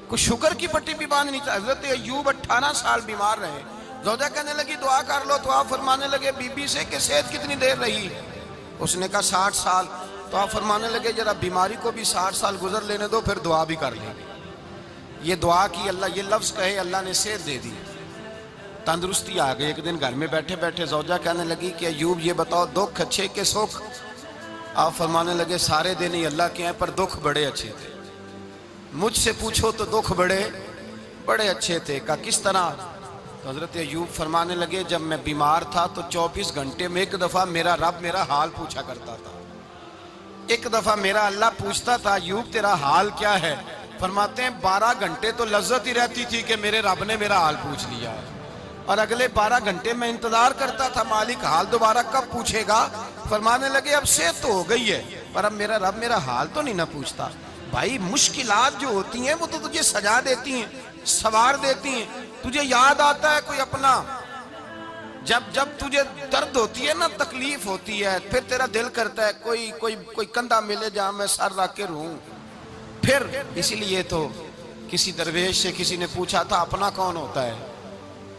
کوئی شوگر کی پٹی بھی باندھ نہیں چاہتا. حضرت ایوب 18 سال بیمار رہے. زوجہ کہنے لگی دعا کر لو تو آپ فرمانے لگے بی بی سے کہ صحت کتنی دیر رہی؟ اس نے کہا 60 سال. تو آپ فرمانے لگے ذرا بیماری کو بھی 60 سال گزر لینے دو پھر دعا بھی کر لیں. یہ دعا کی اللہ، یہ لفظ کہے اللہ نے صحت دے دی، تندرستی آ گئی. ایک دن گھر میں بیٹھے بیٹھے زوجہ کہنے لگی کہ ایوب یہ بتاؤ دکھ اچھے کہ سکھ؟ آپ فرمانے لگے سارے دن ہی اللہ کے ہیں پر دکھ بڑے اچھے تھے. مجھ سے پوچھو تو دکھ بڑے اچھے تھے. کہا کس طرح؟ تو حضرت ایوب فرمانے لگے جب میں بیمار تھا تو 24 گھنٹے میں ایک دفعہ میرا رب میرا حال پوچھا کرتا تھا. ایک دفعہ میرا اللہ پوچھتا تھا ایوب تیرا حال کیا ہے؟ فرماتے ہیں 12 گھنٹے تو لذت ہی رہتی تھی کہ میرے رب نے میرا حال پوچھ لیا، اور اگلے 12 گھنٹے میں انتظار کرتا تھا مالک حال دوبارہ کب پوچھے گا. فرمانے لگے اب صحت تو ہو گئی ہے پر اب میرا رب میرا حال تو نہیں نہ پوچھتا. بھائی مشکلات جو ہوتی ہیں وہ تو تجھے سجا دیتی ہیں، سوار دیتی ہیں. تجھے یاد آتا ہے کوئی اپنا، جب تجھے درد ہوتی ہے نا، تکلیف ہوتی ہے، پھر تیرا دل کرتا ہے کوئی کندھا ملے جہاں میں سر رکھ کے رہوں. پھر اسی لیے تو کسی درویش سے کسی نے پوچھا تھا اپنا کون ہوتا ہے؟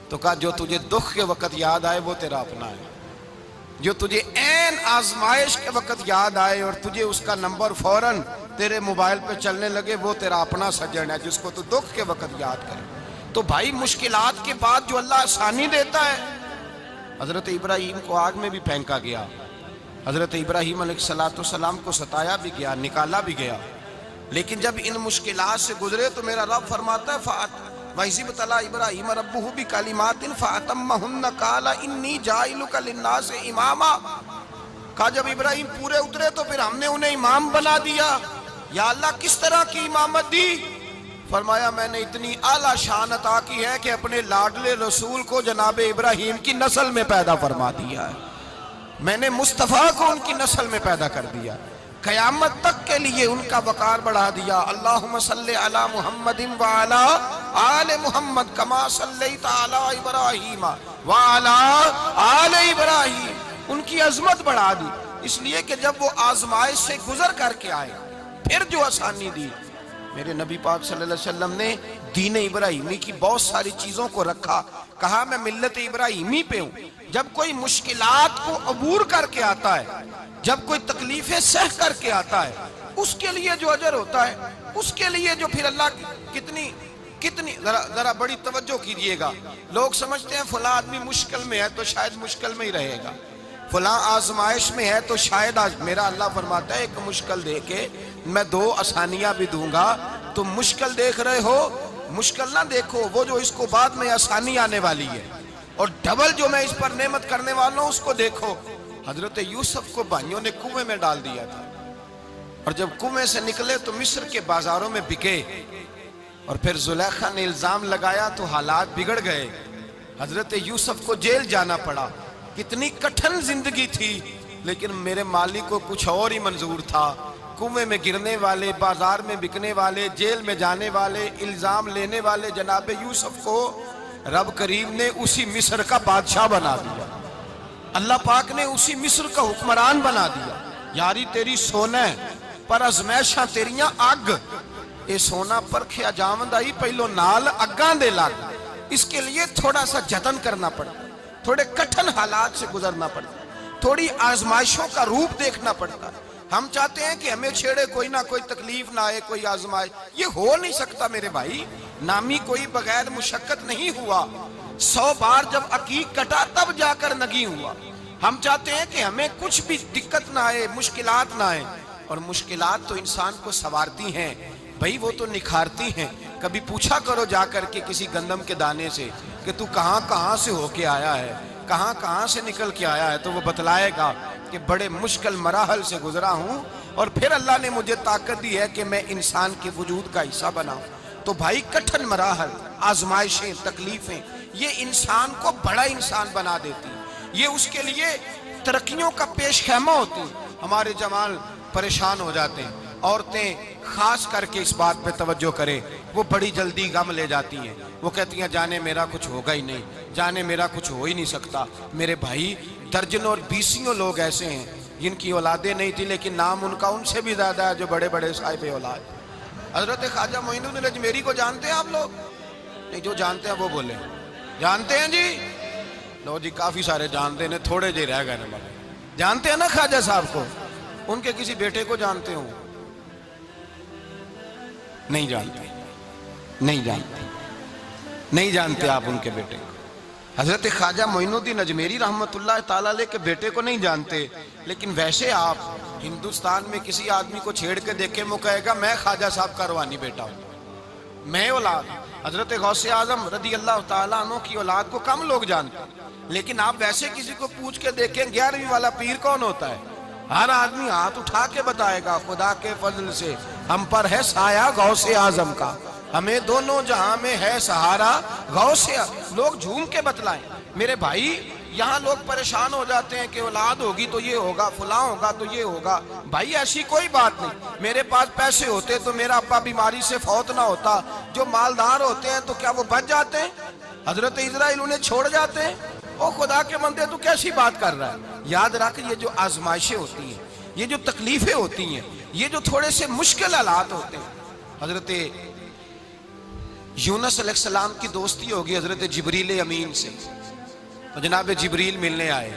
تو کہا جو تجھے دکھ کے وقت یاد آئے وہ تیرا اپنا ہے. جو تجھے عین آزمائش کے وقت یاد آئے اور تجھے اس کا نمبر فوراً تیرے موبائل پہ چلنے لگے وہ تیرا اپنا سجن ہے جس کو تو دکھ کے وقت یاد کرے. تو بھائی مشکلات کے بعد جو اللہ آسانی دیتا ہے. حضرت ابراہیم کو آگ میں بھی پھینکا گیا، حضرت ابراہیم علیہ السلام کو ستایا بھی گیا، نکالا بھی گیا، لیکن جب ان مشکلات سے گزرے تو میرا رب فرماتا ہے وَإِذِ ابْتَلَىٰ إِبْرَاهِيمَ رَبُّهُ بِكَلِمَاتٍ فَأَتَمَّهُنَّ قَالَ إِنِّي جَاعِلُكَ لِلنَّاسِ إِمَامًا. کہا جب ابراہیم پورے اترے تو پھر ہم نے انہیں امام بنا دیا. یا اللہ کس طرح کی امامت دی؟ فرمایا میں نے اتنی اعلیٰ شان عطا کی ہے کہ اپنے لاڈلے رسول کو جناب ابراہیم کی نسل میں پیدا فرما دیا ہے. میں نے مصطفیٰ کو ان کی نسل میں پیدا کر دیا، قیامت تک کے لیے ان کا وقار بڑھا دیا. اللہم صلی علی محمد وعلا آل محمد کما صلیت علی ابراہیم وعلا آل ابراہیم. ان کی عظمت بڑھا دی اس لیے کہ جب وہ آزمائش سے گزر کر کے آئے پھر جو آسانی دی. میرے نبی پاک صلی اللہ علیہ وسلم نے دین ابراہیمی کی بہت ساری چیزوں کو رکھا. کہا میں ملت ابراہیمی پہ ہوں. جب کوئی مشکلات کو عبور کر کے آتا ہے، جب کوئی تکلیفیں سہ کر کے آتا ہے، اس کے لیے جو اجر ہوتا ہے، اس کے لیے جو پھر اللہ کتنی ذرا بڑی توجہ کیجئے گا. لوگ سمجھتے ہیں فلاں آدمی مشکل میں ہے تو شاید مشکل میں ہی رہے گا، فلاں آزمائش میں ہے تو شاید میرا اللہ فرماتا ہے ایک مشکل دے کے میں 2 آسانیاں بھی دوں گا. تم مشکل دیکھ رہے ہو، مشکل نہ دیکھو، وہ جو اس کو بعد میں آسانی آنے والی ہے، اور ڈبل جو میں اس پر نعمت کرنے والا ہوں اس کو دیکھو. حضرت یوسف کو بھائیوں نے کنویں میں ڈال دیا تھا، اور جب کنویں سے نکلے تو مصر کے بازاروں میں بکے، اور پھر زلیخا نے الزام لگایا تو حالات بگڑ گئے. حضرت یوسف کو جیل جانا پڑا. کتنی کٹھن زندگی تھی، لیکن میرے مالک کو کچھ اور ہی منظور تھا. کنویں میں گرنے والے، بازار میں بکنے والے، جیل میں جانے والے، الزام لینے والے جناب یوسف کو رب کریم نے اسی مصر کا بادشاہ بنا دیا. اللہ پاک نے اسی مصر کا حکمران بنا دیا. یاری تیری سونا ہے پر ازمیشاں تیریاں اگ. اے سونا پرکھیا جاوند آئی پہلو نال اگاں دے لگ. اس کے لیے تھوڑا سا جتن کرنا پڑتا، تھوڑے کٹھن حالات سے گزرنا پڑتا، تھوڑی آزمائشوں کا روپ دیکھنا پڑتا. ہم چاہتے ہیں کہ ہمیں چھیڑے کوئی نہ کوئی تکلیف نہ آئے، کوئی آزمائش. یہ ہو نہیں سکتا میرے بھائی. نامی کوئی بغیر مشقت نہیں ہوا. 100 بار جب عقیق کٹا تب جا کر نگی ہوا. ہم چاہتے ہیں کہ ہمیں کچھ بھی دقت نہ آئے، مشکلات نہ آئے. اور مشکلات تو انسان کو سنوارتی ہیں بھائی، وہ تو نکھارتی ہیں. کبھی پوچھا کرو جا کر کے کسی گندم کے دانے سے کہ تو کہاں سے ہو کے آیا ہے، کہاں سے نکل کے آیا ہے، تو وہ بتلائے گا کہ بڑے مشکل مراحل سے گزرا ہوں اور پھر اللہ نے مجھے طاقت دی ہے کہ میں انسان کے وجود کا حصہ بناؤں. تو بھائی کٹھن مراحل، آزمائشیں، تکلیفیں یہ انسان کو بڑا انسان بنا دیتی، یہ اس کے لیے ترقیوں کا پیش خیمہ ہوتی. ہمارے جوان پریشان ہو جاتے ہیں، عورتیں خاص کر کے اس بات پہ توجہ کریں، وہ بڑی جلدی غم لے جاتی ہیں. وہ کہتی ہیں جانے میرا کچھ ہوگا ہی نہیں، جانے میرا کچھ ہو ہی نہیں سکتا. میرے بھائی درجنوں اور بیسیوں لوگ ایسے ہیں جن کی اولادیں نہیں تھی لیکن نام ان کا ان سے بھی زیادہ ہے جو بڑے بڑے صاحب اولاد. حضرت خواجہ معین الدین اجمیری کو جانتے ہیں آپ لوگ؟ نہیں، جو جانتے ہیں وہ بولیں جانتے ہیں جی؟ لو جی، کافی سارے جانتے ہیں، تھوڑے جی رہ گئے نا بابا۔ جانتے ہیں نا خواجہ صاحب کو؟ ان کے کسی بیٹے کو جانتے ہوں؟ نہیں جانتے، نہیں جانتے، نہیں جانتے آپ ان کے بیٹے کو۔ حضرت خواجہ معین الدین اجمیری رحمت اللہ تعالیٰ علیہ کے بیٹے کو نہیں جانتے، لیکن ویسے آپ ہندوستان میں کسی آدمی کو چھیڑ کے دیکھیں، وہ کہے گا میں خواجہ صاحب کا روحانی بیٹا ہوں، میں اولاد۔ حضرت غوث اعظم رضی اللہ تعالیٰ عنہ کی اولاد کو کم لوگ جانتے ہیں، لیکن آپ ویسے کسی کو پوچھ کے دیکھیں 11ویں والا پیر کون ہوتا ہے، ہر آدمی ہاتھ اٹھا کے بتائے گا خدا کے فضل سے ہم پر ہے سایہ غوث اعظم کا، ہمیں دونوں جہاں میں ہے سہارا غوث اعظم۔ لوگ جھوم کے بتلائیں میرے بھائی، یہاں لوگ پریشان ہو جاتے ہیں کہ اولاد ہوگی تو یہ ہوگا، فلاں ہوگا تو یہ ہوگا۔ بھائی ایسی کوئی بات نہیں، میرے پاس پیسے ہوتے تو میرا ابا بیماری سے فوت نہ ہوتا۔ جو مالدار ہوتے ہیں تو کیا وہ بچ جاتے ہیں؟ حضرت اسرائیل انہیں چھوڑ جاتے ہیں؟ او خدا کے بندے تو کیسی بات کر رہا ہے؟ یاد رکھ، یہ جو آزمائشیں ہوتی ہیں، یہ جو تکلیفیں ہوتی ہیں، یہ جو تھوڑے سے مشکل حالات ہوتے ہیں۔ حضرت یونس علیہ السلام کی دوستی ہوگی حضرت جبریل امین سے، تو جناب جبریل ملنے آئے۔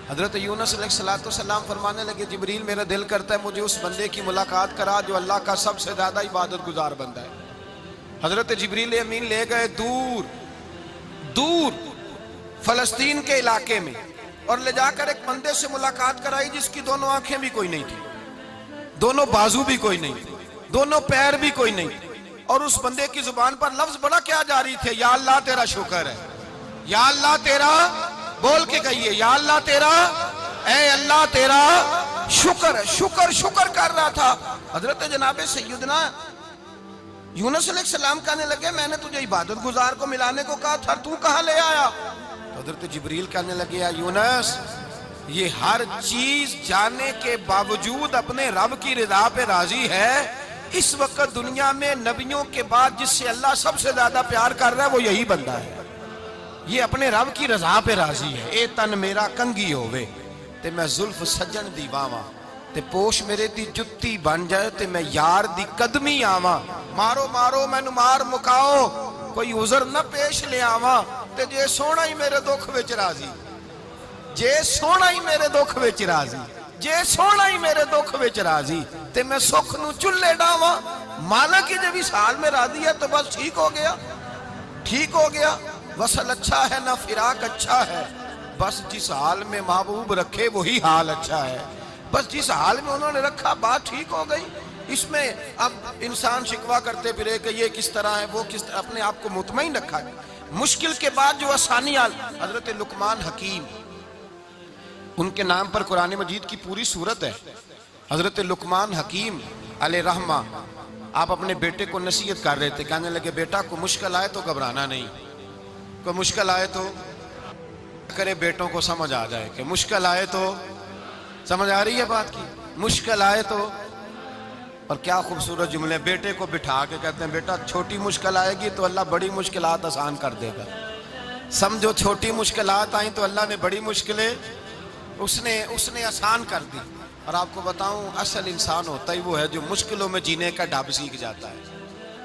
حضرت یونس علیہ السلام فرمانے لگے جبریل میرا دل کرتا ہے مجھے اس بندے کی ملاقات کرا جو اللہ کا سب سے زیادہ عبادت گزار بندہ ہے۔ حضرت جبریل امین لے گئے دور دور فلسطین کے علاقے میں، اور لے جا کر ایک بندے سے ملاقات کرائی جس کی دونوں آنکھیں بھی کوئی نہیں تھی، دونوں بازو بھی کوئی نہیں تھی، دونوں پیر بھی کوئی نہیں تھی، اور اس بندے کی زبان پر لفظ بڑا کیا جاری تھے، یا اللہ تیرا شکر ہے، یا اللہ تیرا، بول کے کہیے یا اللہ تیرا، اے اللہ تیرا شکر ہے، شکر شکر کر رہا تھا۔ حضرت جناب سیدنا یونس علیہ السلام کہنے لگے میں نے تجھے عبادت گزار کو ملانے کو کہا تھا، تو کہاں لے آیا؟ تو حضرت جبریل کہنے لگے یا یونس، یہ ہر چیز جانے کے باوجود اپنے رب کی رضا پہ راضی ہے۔ اس وقت دنیا میں نبیوں کے بعد جس سے اللہ سب سے زیادہ پیار کر رہا ہے وہ یہی بندہ ہے، یہ اپنے رب کی رضا پہ راضی ہے۔ اے تن میرا کنگی ہووے تے میں زلف سجن دی واواں، تے پوش میرے دی جتی بن جائے تے میں یار دی قدمی آواں، مارو مارو مینو مار مکاؤ کوئی عذر نہ پیش لے آواں، تے جے سونا ہی میرے دکھ وچ راضی، جے سونا ہی میرے دکھ وچ راضی، جے سونا ہی میرے دکھ وچ راضی، تے میں سکھ نو چلے ڈاواں۔ مالک ہی جب اس حال میں راضی ہے تو بس ٹھیک ہو گیا، ٹھیک ہو گیا۔ وصل اچھا ہے نہ فراق اچھا ہے، بس جس حال میں محبوب رکھے وہی حال اچھا ہے، بس جس حال میں انہوں نے رکھا بات ٹھیک ہو گئی۔ اس میں اب انسان شکوہ کرتے پھرے کہ یہ کس طرح ہے وہ کس طرح، اپنے آپ کو مطمئن رکھا ہے۔ مشکل کے بعد جو آسانی حضرت لقمان حکیم، ان کے نام پر قرآن مجید کی پوری سورت ہے۔ حضرت لقمان حکیم علیہ رحمہ آپ اپنے بیٹے کو نصیحت کر رہے تھے، کہنے لگے بیٹا کو مشکل آئے تو گھبرانا نہیں، کوئی مشکل آئے تو کرے بیٹوں کو سمجھ آ جائے کہ مشکل آئے تو، سمجھ آ رہی ہے بات کی، مشکل آئے تو۔ اور کیا خوبصورت جملے، بیٹے کو بٹھا کے کہتے ہیں بیٹا چھوٹی مشکل آئے گی تو اللہ بڑی مشکلات آسان کر دے گا، سمجھو چھوٹی مشکلات آئیں تو اللہ نے بڑی مشکلیں اس نے آسان کر دی۔ اور آپ کو بتاؤں اصل انسان ہوتا ہی وہ ہے جو مشکلوں میں جینے کا ڈھب سیکھ جاتا ہے،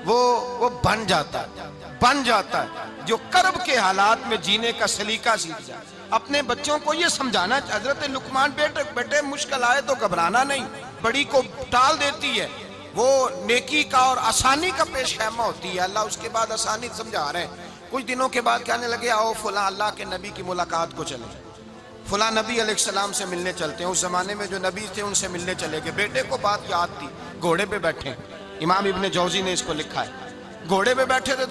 وہ بن جاتا ہے جو کرب کے حالات میں جینے کا سلیقہ سیکھ جائے۔ اپنے بچوں کو یہ سمجھانا، حضرت لقمان بیٹے مشکل آئے تو گھبرانا نہیں، بڑی کو ٹال دیتی ہے، وہ نیکی کا اور آسانی کا پیش خیمہ ہوتی ہے، اللہ اس کے بعد آسانی سمجھا رہے ہیں۔ کچھ دنوں کے بعد کہنے لگے آؤ فلاں اللہ کے نبی کی ملاقات کو چلیں، فلاں نبی علیہ السلام سے ملنے چلتے ہیں۔ اس زمانے میں جو نبی تھے ان سے ملنے چلے گئے، بیٹے کو بات یاد تھی، گھوڑے پہ بیٹھے، امام ابن جوزی نے اس کو لکھا ہے، گھوڑے پہ بیٹھے تھے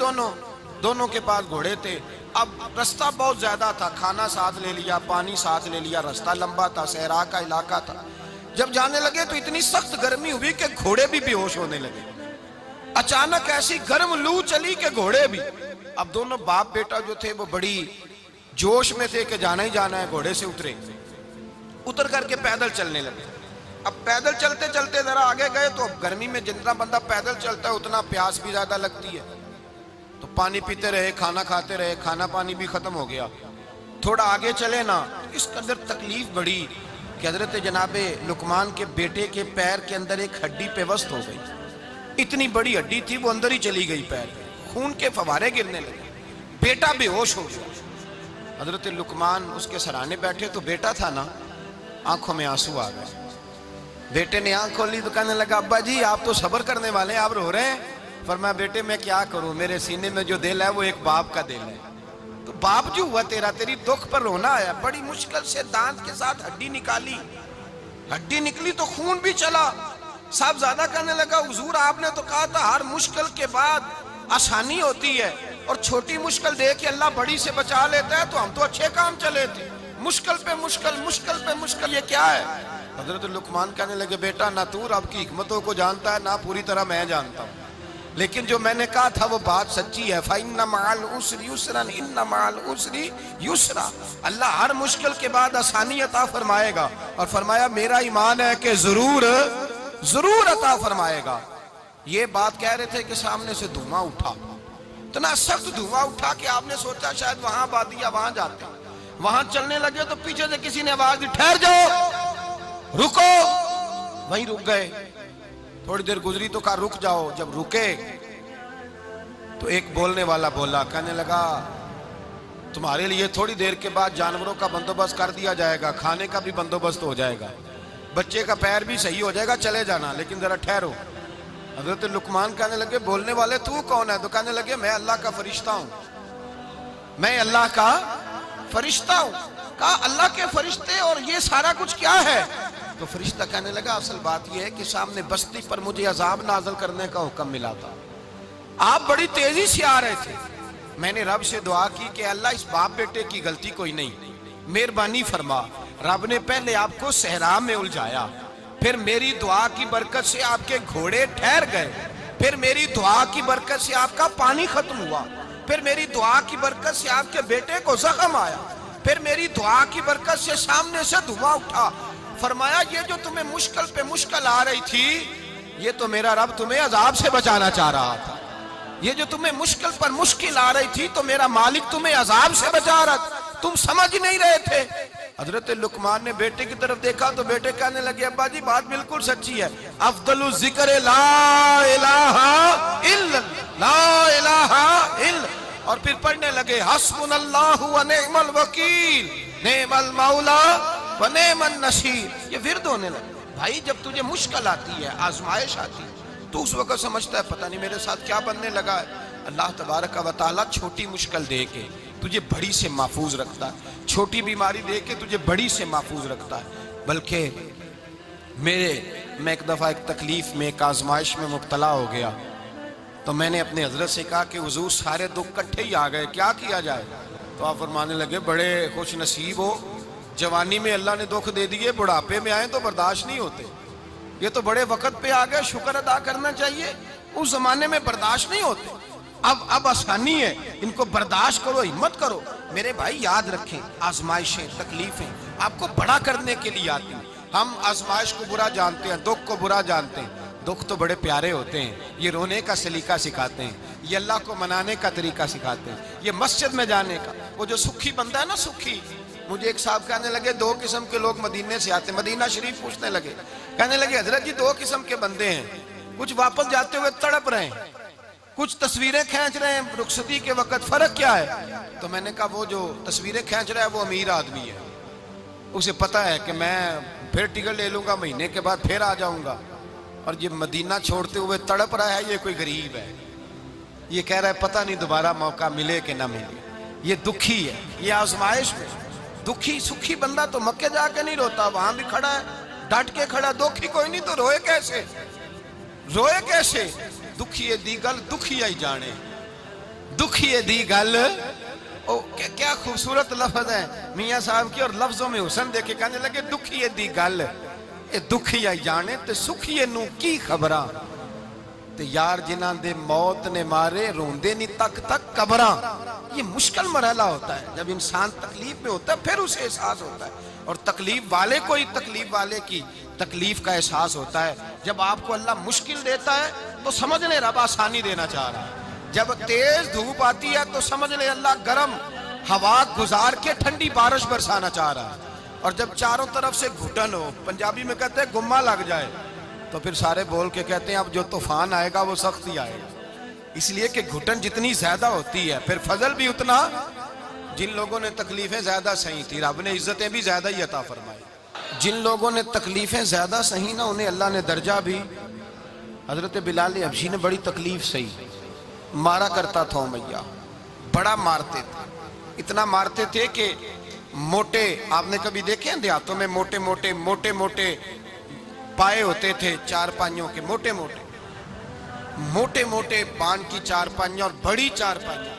دونوں کے پاس گھوڑے تھے۔ اب رستہ بہت زیادہ تھا، کھانا ساتھ لے لیا، پانی ساتھ لے لیا، رستہ لمبا تھا، صحرا کا علاقہ تھا۔ جب جانے لگے تو اتنی سخت گرمی ہوئی کہ گھوڑے بھی بے ہوش ہونے لگے، اچانک ایسی گرم لو چلی کہ گھوڑے بھی۔ اب دونوں باپ بیٹا جو تھے وہ بڑی جوش میں تھے کہ جانا ہی جانا ہے، گھوڑے سے اتر کر کے پیدل چلنے لگے۔ اب پیدل چلتے چلتے ذرا آگے گئے تو اب گرمی میں جتنا بندہ پیدل چلتا ہے اتنا پیاس بھی زیادہ لگتی ہے، تو پانی پیتے رہے، کھانا کھاتے رہے، کھانا پانی بھی ختم ہو گیا۔ تھوڑا آگے چلے نا، اس قدر تکلیف بڑھی کہ حضرت جناب لقمان کے بیٹے کے پیر کے اندر ایک ہڈی پیوست ہو گئی، اتنی بڑی ہڈی تھی وہ اندر ہی چلی گئی پیر، خون کے فوارے گرنے لگے، بیٹا بے ہوش ہو گیا۔ حضرت لقمان اس کے سرانے بیٹھے تو بیٹا تھا نا، آنکھوں میں آنسو آ گئے۔ بیٹے نے آنکھ کھولی تو کہنے لگا ابا جی آپ تو صبر کرنے والے ہیں، آپ رو رہے ہیں۔ فرمایا بیٹے میں کیا کروں، میرے سینے میں جو دل ہے وہ ایک باپ کا دل ہے، تو باپ جو ہوا تیرا، تیری دکھ پر رونا آیا۔ بڑی مشکل سے دانت کے ساتھ ہڈی نکالی، ہڈی نکلی تو خون بھی چلا۔ صاحب زیادہ کہنے لگا حضور آپ نے تو کہا تھا ہر مشکل کے بعد آسانی ہوتی ہے، اور چھوٹی مشکل دے کے اللہ بڑی سے بچا لیتا ہے، تو ہم تو اچھے کام چلے تھے، مشکل پہ مشکل، مشکل پہ مشکل، یہ کیا ہے؟ حضرت لقمان کہنے لگے بیٹا نہ تو رب کی حکمتوں کو جانتا ہے، نہ پوری طرح میں جانتا ہوں، لیکن جو میں نے کہا تھا وہ بات سچی ہے۔ فَإِنَّ مَعَ الْعُسْرِ يُسْرًا إِنَّ مَعَ الْعُسْرِ يُسْرًا، اللہ ہر مشکل کے بعد آسانی عطا فرمائے گا، اور فرمایا میرا ایمان ہے کہ ضرور ضرور عطا فرمائے گا۔ یہ بات کہہ رہے تھے کہ سامنے سے دھواں اٹھا، اتنا سخت دھواں اٹھا کہ آپ نے سوچا شاید وہاں آبادی ہے، وہاں جاتے ہیں۔ وہاں چلنے لگے تو پیچھے سے کسی نے آواز دی ٹھہر جاؤ، رکو، وہیں رک گئے۔ تھوڑی دیر گزری تو کہا رک جاؤ، جب رکے تو ایک بولنے والا بولا، کہنے لگا تمہارے لیے تھوڑی دیر کے بعد جانوروں کا بندوبست کر دیا جائے گا، کھانے کا بھی بندوبست ہو جائے گا، بچے کا پیر بھی صحیح ہو جائے گا، چلے جانا، لیکن ذرا ٹھہرو۔ حضرت لقمان کہنے لگے بولنے والے تو کون ہے؟ تو کہنے لگے میں اللہ کا فرشتہ ہوں، میں اللہ کا فرشتہ ہوں۔ کہا اللہ کے فرشتے اور یہ سارا کچھ کیا ہے؟ تو فرشتہ کہنے لگا اصل بات یہ ہے کہ سامنے بستی پر مجھے عذاب نازل کرنے کا حکم ملا تھا، آپ بڑی تیزی سے آ رہے تھے، میں نے رب سے دعا کی کہ اللہ اس باپ بیٹے کی غلطی کوئی نہیں، مہربانی فرما۔ رب نے پہلے آپ کو صحرا میں الجھایا، پھر میری دعا کی برکت سے آپ کے گھوڑے ٹھہر گئے، پھر میری دعا کی برکت سے آپ کا پانی ختم ہوا، پھر میری دعا کی برکت سے آپ کے بیٹے کو زخم آیا، پھر میری دعا کی برکت سے سامنے سے دھواں اٹھا۔ فرمایا یہ جو تمہیں مشکل پہ مشکل آ رہی تھی، یہ تو میرا رب تمہیں عذاب سے بچانا چاہ رہا تھا، یہ جو تمہیں مشکل پر مشکل آ رہی تھی تو میرا مالک تمہیں عذاب سے بچا رہا تھا، تم سمجھ نہیں رہے تھے۔ حضرت لقمان نے بیٹے کی طرف دیکھا تو بیٹے کہنے لگے ابا جی بات بالکل سچی ہے، افضل الذکر لا الہ الا لا الہ الا، اور پھر پڑھنے لگے حسبنا اللہ و نعم الوکیل نعم المولا و نعم النصیر۔ یہ ورد ہونے لگے۔ بھائی جب تجھے مشکل آتی ہے، آزمائش آتی ہے، تو اس وقت سمجھتا ہے پتہ نہیں میرے ساتھ کیا بننے لگا ہے۔ اللہ تبارک و تعالیٰ چھوٹی مشکل دے کے تجھے بڑی سے محفوظ رکھتا ہے، چھوٹی بیماری دے کے تجھے بڑی سے محفوظ رکھتا ہے۔ بلکہ میں ایک دفعہ ایک تکلیف میں، ایک آزمائش میں مبتلا ہو گیا، تو میں نے اپنے حضرت سے کہا کہ حضور سارے دکھ کٹھے ہی آ گئے، کیا کیا جائے؟ تو آپ فرمانے لگے بڑے خوش نصیب ہو، جوانی میں اللہ نے دکھ دے دیے، بڑھاپے میں آئے تو برداشت نہیں ہوتے، یہ تو بڑے وقت پہ آ گئے، شکر ادا کرنا چاہیے، اس زمانے میں برداشت نہیں ہوتے، اب آسانی ہے، ان کو برداشت کرو، ہمت کرو۔ میرے بھائی یاد رکھیں آزمائشیں، تکلیفیں آپ کو بڑا کرنے کے لیے آتی ہیں۔ ہم آزمائش کو برا جانتے ہیں، دکھ کو برا جانتے ہیں، دکھ تو بڑے پیارے ہوتے ہیں، یہ رونے کا سلیقہ سکھاتے ہیں، یہ اللہ کو منانے کا طریقہ سکھاتے ہیں، یہ مسجد میں جانے کا۔ وہ جو سکھی بندہ ہے نا، سکھی، مجھے ایک صاحب کہنے لگے دو قسم کے لوگ مدینے سے آتے ہیں، مدینہ شریف پوچھنے لگے، کہنے لگے حضرت جی دو قسم کے بندے ہیں، کچھ واپس جاتے ہوئے تڑپ رہے ہیں، کچھ تصویریں کھینچ رہے ہیں رخصتی کے وقت، فرق کیا ہے؟ تو میں نے کہا وہ جو تصویریں کھینچ رہا ہے وہ امیر آدمی ہے، اسے پتا ہے کہ میں پھر ٹکٹ لے لوں گا، مہینے کے بعد پھر آ جاؤں گا، اور یہ مدینہ چھوڑتے ہوئے تڑپ رہا ہے، یہ کوئی غریب ہے، یہ کہہ رہا ہے پتہ نہیں دوبارہ موقع ملے کہ نہ ملے، یہ دکھی ہے، یہ آزمائش میں دکھی۔ سکھی بندہ تو مکے جا کے نہیں روتا، وہاں بھی کھڑا ہے، ڈٹ کے کھڑا، دکھی کوئی نہیں تو روئے کیسے؟ روئے کیسے؟ دکھیے دی گل دکھی آئی جانے، دکھیے دی گل، کیا خوبصورت لفظ ہے میاں صاحب کی، اور لفظوں میں حسن دیکھے، کہنے لگے دکھیے دی گل اے دکھی آئی جانے، تے سکھیے نو کی خبراں، تے یار جنہاں دے موت نے مارے روندے نہیں تک تک قبراں۔ یہ مشکل مرحلہ ہوتا ہے، جب انسان تکلیف میں ہوتا ہے پھر اسے احساس ہوتا ہے، اور تکلیف والے کو ہی تکلیف والے کی تکلیف کا احساس ہوتا ہے۔ جب آپ کو اللہ مشکل دیتا ہے تو سمجھ لیں رب آسانی دینا چاہ رہا ہے، جب تیز دھوپ آتی ہے تو سمجھ لیں اللہ گرم ہوا گزار کے ٹھنڈی بارش برسانا چاہ رہا ہے، اور جب چاروں طرف سے گھٹن ہو، پنجابی میں کہتے ہیں گمہ لگ جائے، تو پھر سارے بول کے کہتے ہیں اب جو طوفان آئے گا وہ سخت ہی آئے گا، اس لیے کہ گھٹن جتنی زیادہ ہوتی ہے پھر فضل بھی اتنا۔ جن لوگوں نے تکلیفیں زیادہ سہی تھی رب نے عزتیں بھی زیادہ ہی عطا فرمائی، جن لوگوں نے تکلیفیں زیادہ سہی نا انہیں اللہ نے درجہ بھی۔ حضرت بلال حبشی نے بڑی تکلیف سہی، مارا کرتا تھا امیہ، بڑا مارتے تھے، اتنا مارتے تھے کہ موٹے، آپ نے کبھی دیکھے ہیں دیہاتوں میں موٹے موٹے پائے ہوتے تھے چار پائیوں کے، موٹے موٹے پان کی چار پائیاں اور بڑی چار پائیاں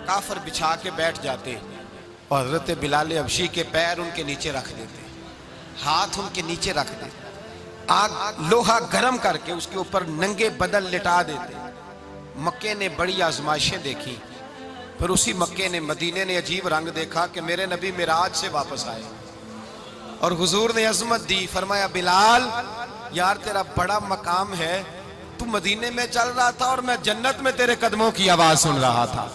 کافر بچھا کے بیٹھ جاتے اور حضرت بلال حبشی کے پیر ان کے نیچے رکھ دیتے، ہاتھ ان کے نیچے رکھ دیتے، آگ لوہا گرم کر کے اس کے اوپر ننگے بدن لٹا دیتے۔ مکے نے بڑی آزمائشیں دیکھی، پھر اسی مکے نے مدینے نے عجیب رنگ دیکھا کہ میرے نبی معراج سے واپس آئے اور حضور نے عظمت دی، فرمایا بلال یار تیرا بڑا مقام ہے، تو مدینے میں چل رہا تھا اور میں جنت میں تیرے قدموں کی آواز سن رہا تھا،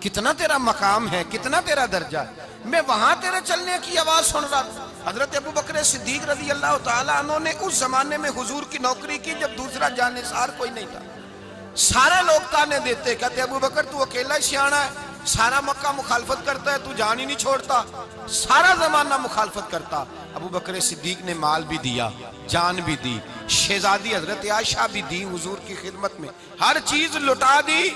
کتنا تیرا مقام ہے، کتنا تیرا درجہ ہے، میں وہاں تیرے چلنے کی آواز سن رہا تھا۔ حضرت ابو بکر صدیق رضی اللہ تعالیٰ عنہ نے اس زمانے میں حضور کی نوکری کی جب دوسرا جانثار کوئی نہیں تھا، سارے لوگ تانے دیتے، کہتے ابو بکر تو اکیلا ہی سیاںا ہے، سارا مکہ مخالفت کرتا ہے، تو جان ہی نہیں چھوڑتا، سارا زمانہ مخالفت کرتا۔ ابو بکر صدیق نے مال بھی دیا، جان بھی دی، شہزادی حضرت عائشہ بھی دی حضور کی خدمت میں، ہر چیز لٹا دی۔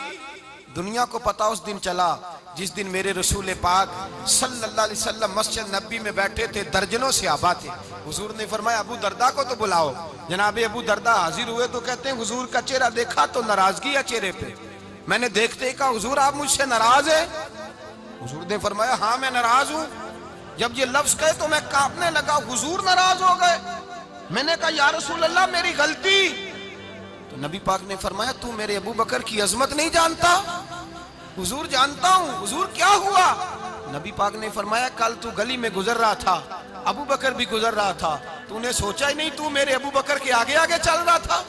دنیا کو پتا اس دن چلا جس دن میرے رسول پاک صلی اللہ علیہ وسلم مسجد نبی میں بیٹھے تھے، درجنوں صحابہ تھے، حضور نے فرمایا ابو دردہ کو تو بلاؤ۔ جناب ابو دردہ حاضر ہوئے تو کہتے ہیں حضور کا چہرہ دیکھا تو ناراضگی ہے چہرے پہ، میں نے دیکھتے ہی کہا حضور آپ مجھ سے ناراض ہیں؟ حضور نے فرمایا ہاں میں ناراض ہوں۔ جب یہ لفظ کہے تو میں کانپنے لگا، حضور ناراض ہو گئے؟ میں نے کہا یا رسول اللہ میری غلطی۔ تو نبی پاک نے فرمایا تو میرے ابو بکر کی عظمت نہیں جانتا؟ حضور جانتا ہوں۔ حضور کیا ہوا؟ نبی پاک نے فرمایا کل تو گلی میں گزر رہا تھا، ابو بکر بھی گزر رہا تھا، تو نے سوچا ہی نہیں تو میرے ابو بکر کے آگے آگے چل رہا تھا؟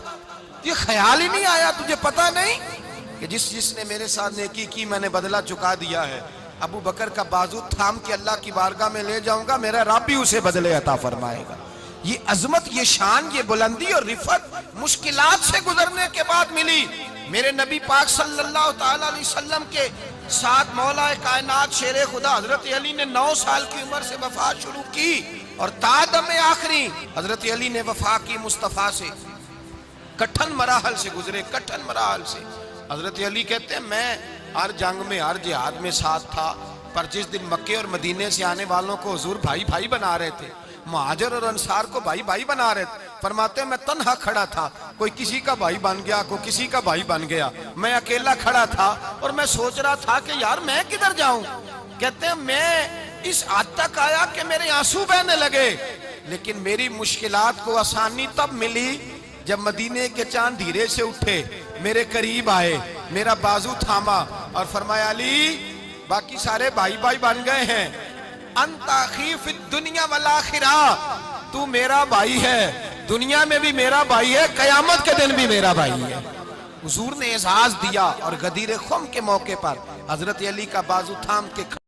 یہ خیال ہی نہیں آیا تجھے پتا نہیں کہ جس نے میرے ساتھ نیکی کی میں نے بدلہ چکا دیا ہے، ابو بکر کا بازو تھام کے اللہ کی بارگاہ میں لے جاؤں گا، میرا رب بھی اسے بدلے عطا فرمائے گا۔ یہ عظمت، یہ شان، یہ بلندی اور رفعت مشکلات سے گزرنے کے بعد ملی۔ میرے نبی پاک صلی اللہ تعالیٰ علیہ وسلم کے ساتھ مولا کائنات شیر خدا حضرت علی نے 9 سال کی عمر سے وفات شروع کی اور تا دم آخری حضرت علی نے وفا کی مصطفیٰ سے، کٹھن مراحل سے گزرے، کٹھن مراحل سے۔ حضرت علی کہتے ہیں میں ہر جنگ میں ہر جہاد میں ساتھ تھا، پر جس دن مکے اور مدینے سے آنے والوں کو حضور بھائی بھائی بنا رہے تھے، مہاجر اور انصار کو بھائی بھائی بنا رہے تھے، فرماتے ہیں میں تنہا کھڑا تھا، کوئی کسی کا بھائی بن گیا، کوئی کسی کا بھائی بن گیا، میں اکیلا کھڑا تھا اور میں سوچ رہا تھا کہ یار میں کدھر جاؤں۔ کہتے ہیں میں اس حد تک آیا کہ میرے آنسو بہنے لگے، لیکن میری مشکلات کو آسانی تب ملی جب مدینے کے چاند دھیرے سے اٹھے، میرے قریب آئے، میرا بازو تھاما اور فرمایا علی باقی سارے بھائی بھائی بن گئے ہیں، انت اخی فی الدنیا والآخرہ، تو میرا بھائی ہے، دنیا میں بھی میرا بھائی ہے، قیامت کے دن بھی میرا بھائی ہے۔ حضور نے اعزاز دیا اور غدیر خم کے موقع پر حضرت علی کا بازو تھام کے